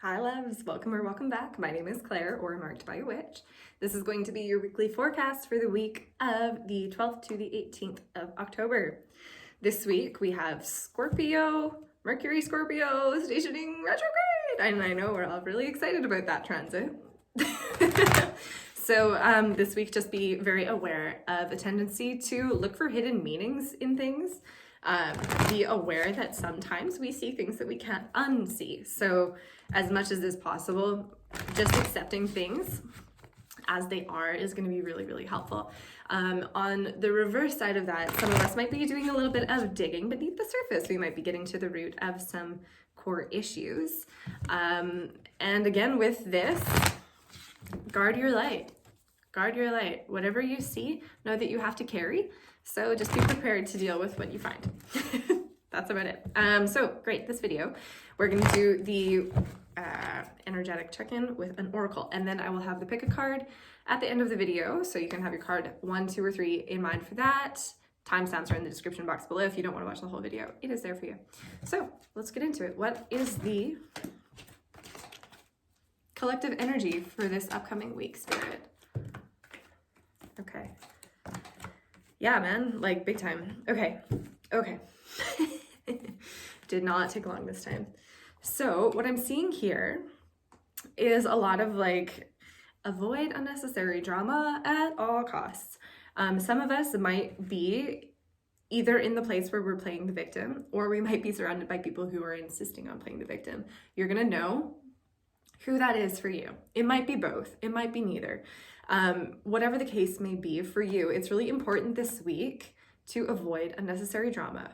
Hi loves, welcome or welcome back. My name is Claire, or Marked by a Witch. This is going to be your weekly forecast for the week of the 12th to the 18th of October. This week we have Scorpio, Mercury Scorpio stationing retrograde, and I know we're all really excited about that transit. So this week just be very aware of a tendency to look for hidden meanings in things. Be aware that sometimes we see things that we can't unsee. So as much as is possible, just accepting things as they are is going to be really, really helpful. On the reverse side of that, some of us might be doing a little bit of digging beneath the surface. We might be getting to the root of some core issues. And again, with this, guard your light. Guard your light. Whatever you see, know that you have to carry. So just be prepared to deal with what you find. That's about it. So great, this video, we're going to do the energetic check-in with an oracle, and then I will have the pick a card at the end of the video, so you can have your card 1, 2, or 3 in mind for that. Timestamps are in the description box below if you don't want to watch the whole video. It is there for you. So let's get into it. What is the collective energy for this upcoming week, Spirit? Okay. Yeah, man, like big time. Okay. Did not take long this time. So what I'm seeing here is a lot of like, avoid unnecessary drama at all costs. Some of us might be either in the place where we're playing the victim, or we might be surrounded by people who are insisting on playing the victim. You're gonna know who that is for you. It might be both, it might be neither. Whatever the case may be for you, it's really important this week to avoid unnecessary drama.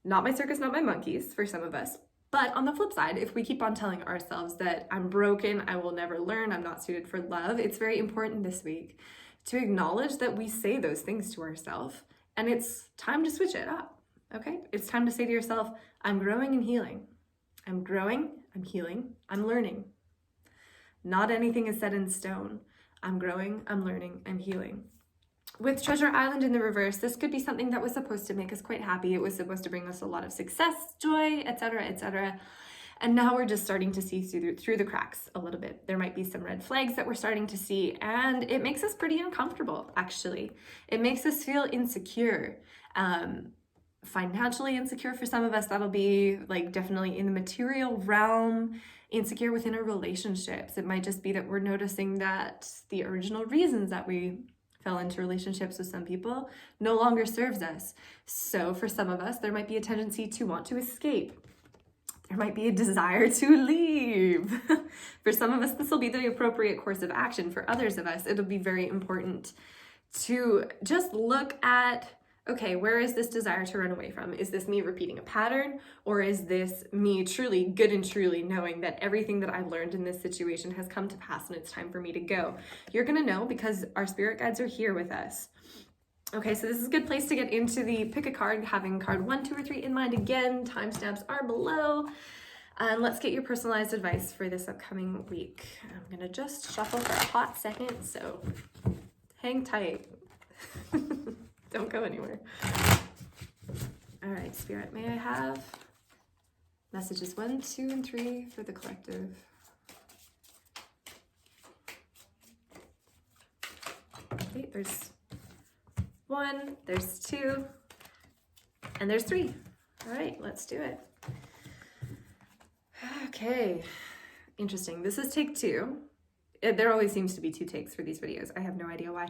Not my circus, not my monkeys for some of us. But on the flip side, if we keep on telling ourselves that I'm broken, I will never learn, I'm not suited for love, it's very important this week to acknowledge that we say those things to ourselves, and it's time to switch it up, okay? It's time to say to yourself, I'm growing and healing. I'm growing, I'm healing, I'm learning. Not anything is set in stone. I'm growing, I'm learning, I'm healing. With Treasure Island in the reverse, this could be something that was supposed to make us quite happy. It was supposed to bring us a lot of success, joy, etc., etc. And now we're just starting to see through the cracks a little bit. There might be some red flags that we're starting to see, and it makes us pretty uncomfortable, actually. It makes us feel insecure. Financially insecure for some of us, that'll be like definitely in the material realm, insecure within our relationships. It might just be that we're noticing that the original reasons that we fell into relationships with some people no longer serves us. So for some of us, there might be a tendency to want to escape. There might be a desire to leave. For some of us, this will be the appropriate course of action. For others of us, it'll be very important to just look at, okay, where is this desire to run away from? Is this me repeating a pattern, or is this me truly, good and truly knowing that everything that I've learned in this situation has come to pass and it's time for me to go? You're gonna know because our spirit guides are here with us. Okay, so this is a good place to get into the pick a card, having card 1, 2, or 3 in mind. Again, timestamps are below. And let's get your personalized advice for this upcoming week. I'm gonna just shuffle for a hot second, so hang tight. Don't go anywhere. All right, Spirit, may I have messages 1, 2, and 3 for the collective? Okay, there's 1, there's 2, and there's 3. All right, let's do it. Okay, interesting. This is take 2. There always seems to be 2 takes for these videos. I have no idea why.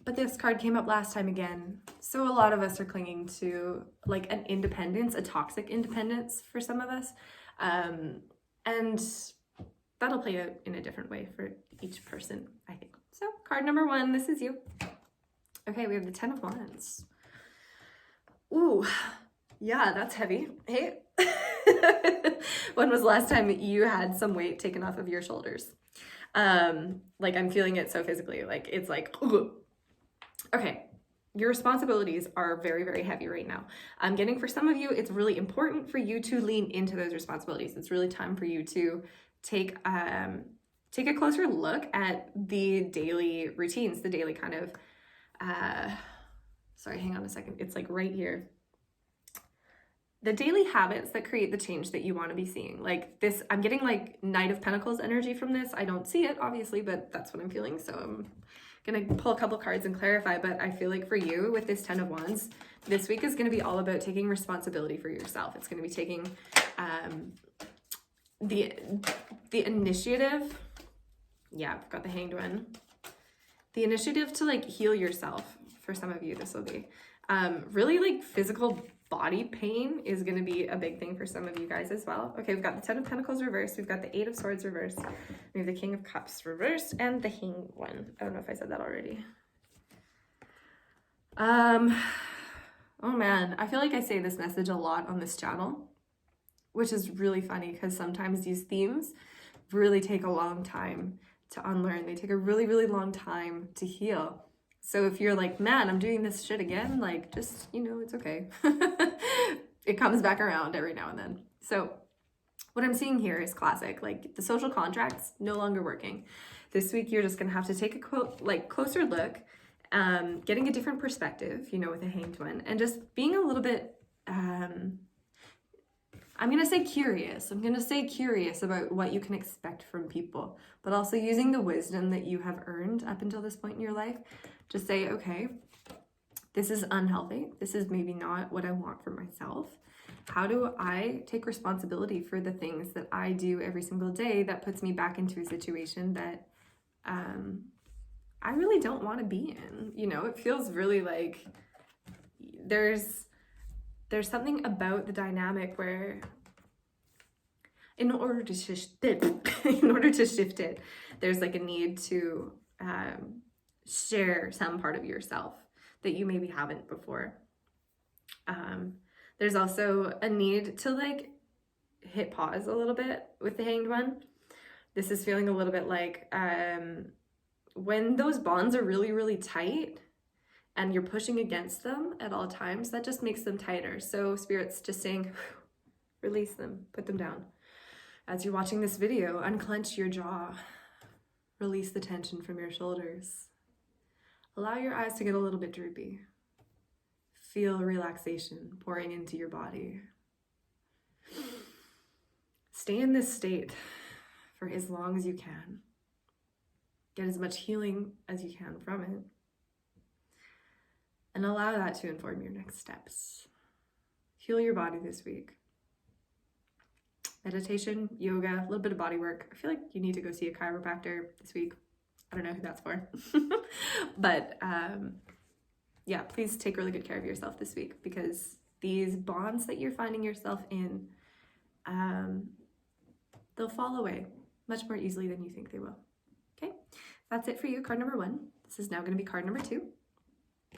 But this card came up last time again. So a lot of us are clinging to like an independence, a toxic independence for some of us. And that'll play out in a different way for each person, I think. So card number 1, this is you. Okay, we have the 10 of Wands. Ooh, yeah, that's heavy. Hey, when was the last time you had some weight taken off of your shoulders? Like I'm feeling it so physically, like it's like, ooh. Okay, your responsibilities are very, very heavy right now. I'm getting for some of you, it's really important for you to lean into those responsibilities. It's really time for you to take a closer look at the daily routines, the daily kind of, sorry, hang on a second. It's like right here. the daily habits that create the change that you want to be seeing. Like this, I'm getting like Knight of Pentacles energy from this. I don't see it, obviously, but that's what I'm feeling. So I'm going to pull a couple cards and clarify. But I feel like for you with this 10 of Wands, this week is going to be all about taking responsibility for yourself. It's going to be taking the initiative. Yeah, I've got the Hanged One. The initiative to like heal yourself. For some of you, this will be really like physical body pain is going to be a big thing for some of you guys as well. Okay, we've got the 10 of Pentacles reversed. We've got the 8 of Swords reversed. We have the King of Cups reversed and the Hanged One. I don't know if I said that already. Oh man, I feel like I say this message a lot on this channel, which is really funny because sometimes these themes really take a long time to unlearn. They take a really, really long time to heal. So if you're like, man, I'm doing this shit again, like just, you know, it's okay. It comes back around every now and then. So what I'm seeing here is classic, like the social contracts no longer working. This week, you're just going to have to take a closer look, getting a different perspective, you know, with a Hanged One, and just being a little bit, I'm going to say curious. I'm going to say curious about what you can expect from people, but also using the wisdom that you have earned up until this point in your life. Just say, okay, this is unhealthy. This is maybe not what I want for myself. How do I take responsibility for the things that I do every single day that puts me back into a situation that I really don't want to be in? You know, it feels really like there's something about the dynamic where in order to shift it, there's like a need to share some part of yourself that you maybe haven't before. There's also a need to like hit pause a little bit with the Hanged One. This is feeling a little bit like when those bonds are really, really tight and you're pushing against them at all times, that just makes them tighter. So Spirit's just saying, release them, put them down. As you're watching this video, unclench your jaw, release the tension from your shoulders. Allow your eyes to get a little bit droopy. Feel relaxation pouring into your body. Stay in this state for as long as you can. Get as much healing as you can from it. And allow that to inform your next steps. Heal your body this week. Meditation, yoga, a little bit of body work. I feel like you need to go see a chiropractor this week. I don't know who that's for. But yeah, please take really good care of yourself this week, because these bonds that you're finding yourself in, they'll fall away much more easily than you think they will. Okay, that's it for you, card number 1. This is now going to be card number 2.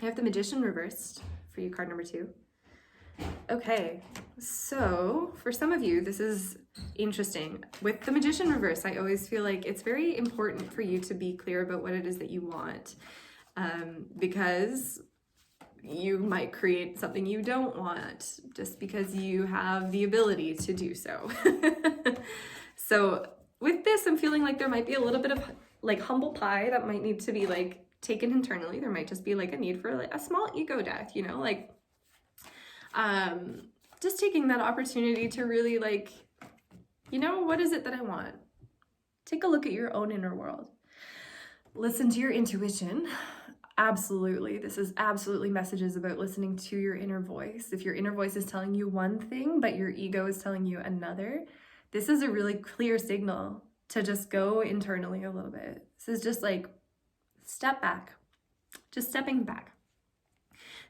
I have the Magician reversed for you, card number 2. Okay, so for some of you, this is interesting. With the Magician reverse, I always feel like it's very important for you to be clear about what it is that you want, because you might create something you don't want just because you have the ability to do so. So with this, I'm feeling like there might be a little bit of like humble pie that might need to be like taken internally. There might just be like a need for like a small ego death, you know, like just taking that opportunity to really like, you know, what is it that I want? Take a look at your own inner world. Listen to your intuition. Absolutely. This is absolutely messages about listening to your inner voice. If your inner voice is telling you one thing, but your ego is telling you another, this is a really clear signal to just go internally a little bit. This is just like step back, just stepping back.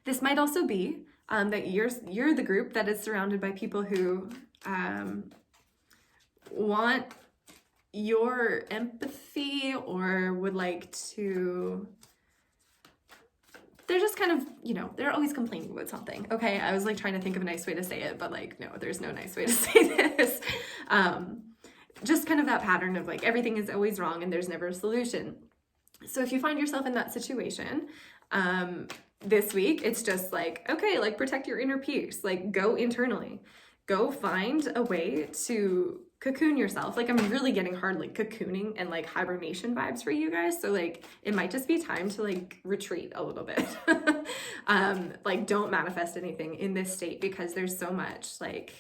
This might also be that you're the group that is surrounded by people who want your empathy or would like to, they're just kind of, you know, they're always complaining about something. Okay, I was like trying to think of a nice way to say it, but like, no, there's no nice way to say this. Just kind of that pattern of like, everything is always wrong and there's never a solution. So if you find yourself in that situation, this week, it's just like, okay, like protect your inner peace, like go internally, go find a way to cocoon yourself. Like, I'm really getting hard, like, cocooning and like hibernation vibes for you guys. So like, it might just be time to like retreat a little bit. Like, don't manifest anything in this state, because there's so much like,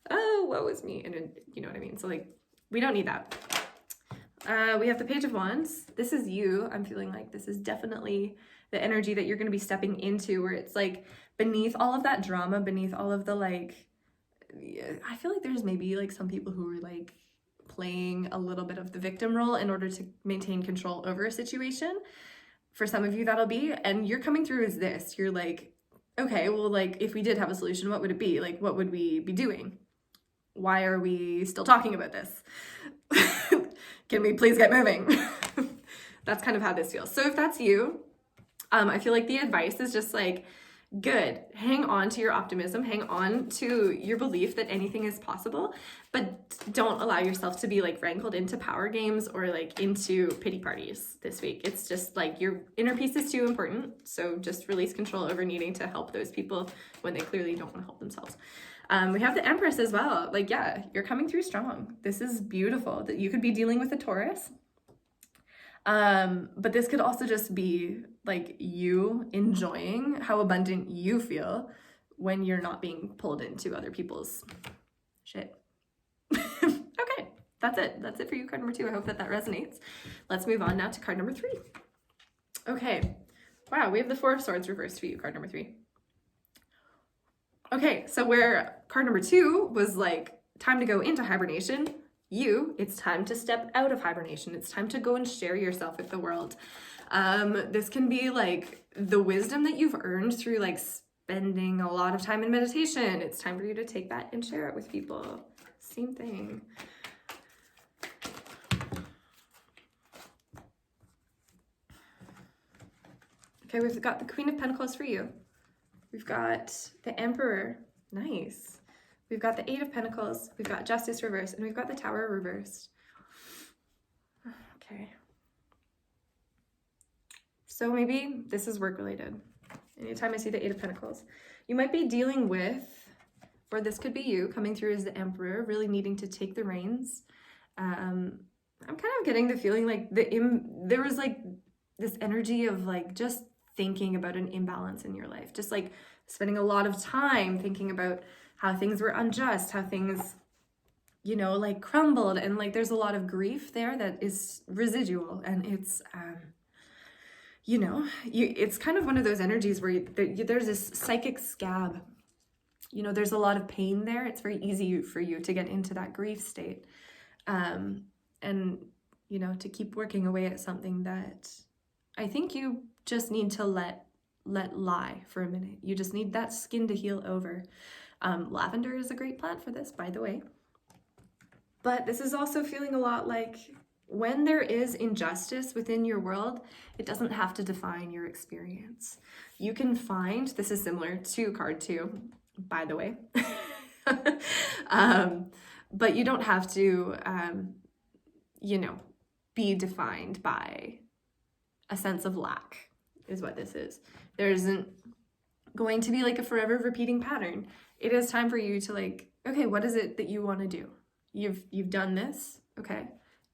oh, woe is me. And you know what I mean? So like, we don't need that. We have the Page of Wands. This is you. I'm feeling like this is definitely the energy that you're going to be stepping into, where it's like beneath all of that drama, beneath all of the like, I feel like there's maybe like some people who are like playing a little bit of the victim role in order to maintain control over a situation. For some of you, that'll be, and you're coming through as this. You're like, okay, well, like, if we did have a solution, what would it be? Like, what would we be doing? Why are we still talking about this? Can we please get moving? That's kind of how this feels. So if that's you, I feel like the advice is just like, good, hang on to your optimism, hang on to your belief that anything is possible, but don't allow yourself to be like wrangled into power games or like into pity parties this week. It's just like your inner peace is too important. So just release control over needing to help those people when they clearly don't want to help themselves. We have the Empress as well. Like, yeah, you're coming through strong. This is beautiful. That you could be dealing with a Taurus. But this could also just be like you enjoying how abundant you feel when you're not being pulled into other people's shit. Okay, that's it. That's it for you, card number 2. I hope that resonates. Let's move on now to card number 3. Okay. Wow, we have the 4 of Swords reversed for you, card number 3. Okay, so where card number 2 was like time to go into hibernation, it's time to step out of hibernation. It's time to go and share yourself with the world. This can be like the wisdom that you've earned through like spending a lot of time in meditation. It's time for you to take that and share it with people. Same thing. Okay, we've got the Queen of Pentacles for you. We've got the Emperor. Nice. We've got the 8 of Pentacles, we've got Justice reversed, and we've got the Tower reversed. Okay. So maybe this is work related. Anytime I see the 8 of Pentacles, you might be dealing with, or this could be you coming through as the Emperor, really needing to take the reins. I'm kind of getting the feeling like there was like this energy of like just thinking about an imbalance in your life, just like spending a lot of time thinking about how things were unjust, how things, you know, like crumbled, and like there's a lot of grief there that is residual, and it's, you know, it's kind of one of those energies where there's this psychic scab. You know, there's a lot of pain there. It's very easy for you to get into that grief state, and you know, to keep working away at something that I think you just need to let lie for a minute. You just need that skin to heal over. Lavender is a great plant for this, by the way. But this is also feeling a lot like when there is injustice within your world, it doesn't have to define your experience. You can find, this is similar to card 2, by the way, but you don't have to, you know, be defined by a sense of lack, is what this is. There isn't going to be like a forever repeating pattern. It is time for you to like, okay, what is it that you want to do? You've done this, okay?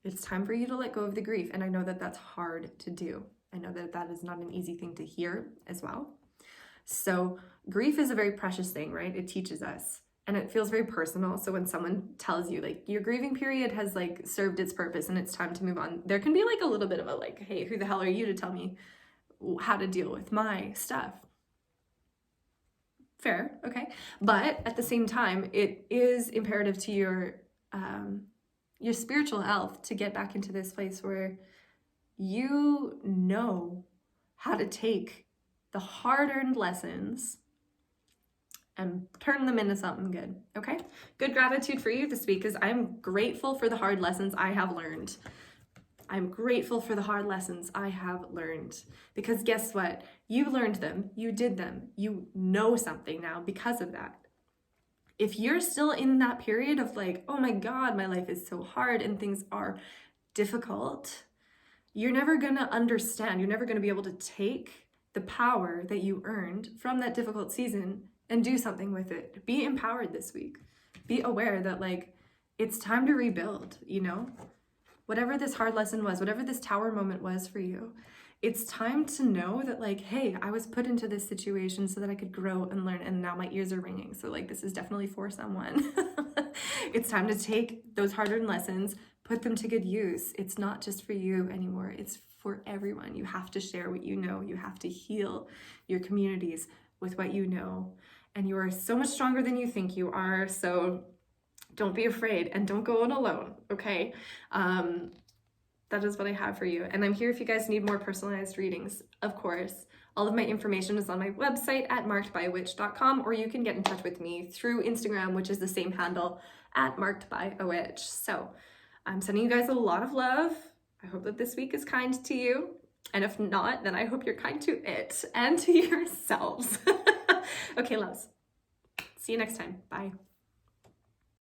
It's time for you to let go of the grief. And I know that that's hard to do. I know that that is not an easy thing to hear as well. So grief is a very precious thing, right? It teaches us, and it feels very personal. So when someone tells you like your grieving period has like served its purpose and it's time to move on, there can be like a little bit of a like, hey, who the hell are you to tell me how to deal with my stuff? Fair, okay. But at the same time, it is imperative to your spiritual health to get back into this place where you know how to take the hard-earned lessons and turn them into something good, okay? Good gratitude for you this week, because I'm grateful for the hard lessons I have learned. I'm grateful for the hard lessons I have learned, because guess what? You learned them, you did them, you know something now because of that. If you're still in that period of like, oh my God, my life is so hard and things are difficult, you're never gonna understand, you're never gonna be able to take the power that you earned from that difficult season and do something with it. Be empowered this week. be aware that like, it's time to rebuild, you know? Whatever this hard lesson was, whatever this tower moment was for you, it's time to know that like, hey, I was put into this situation so that I could grow and learn, and now my ears are ringing. So like, this is definitely for someone. It's time to take those hard-earned lessons, put them to good use. It's not just for you anymore. It's for everyone. You have to share what you know. You have to heal your communities with what you know. And you are so much stronger than you think you are. So don't be afraid and don't go on alone, okay? That is what I have for you. And I'm here if you guys need more personalized readings, of course. All of my information is on my website at markedbywitch.com, or you can get in touch with me through Instagram, which is the same handle, at markedbywitch. So I'm sending you guys a lot of love. I hope that this week is kind to you. And if not, then I hope you're kind to it and to yourselves. Okay, loves. See you next time. Bye.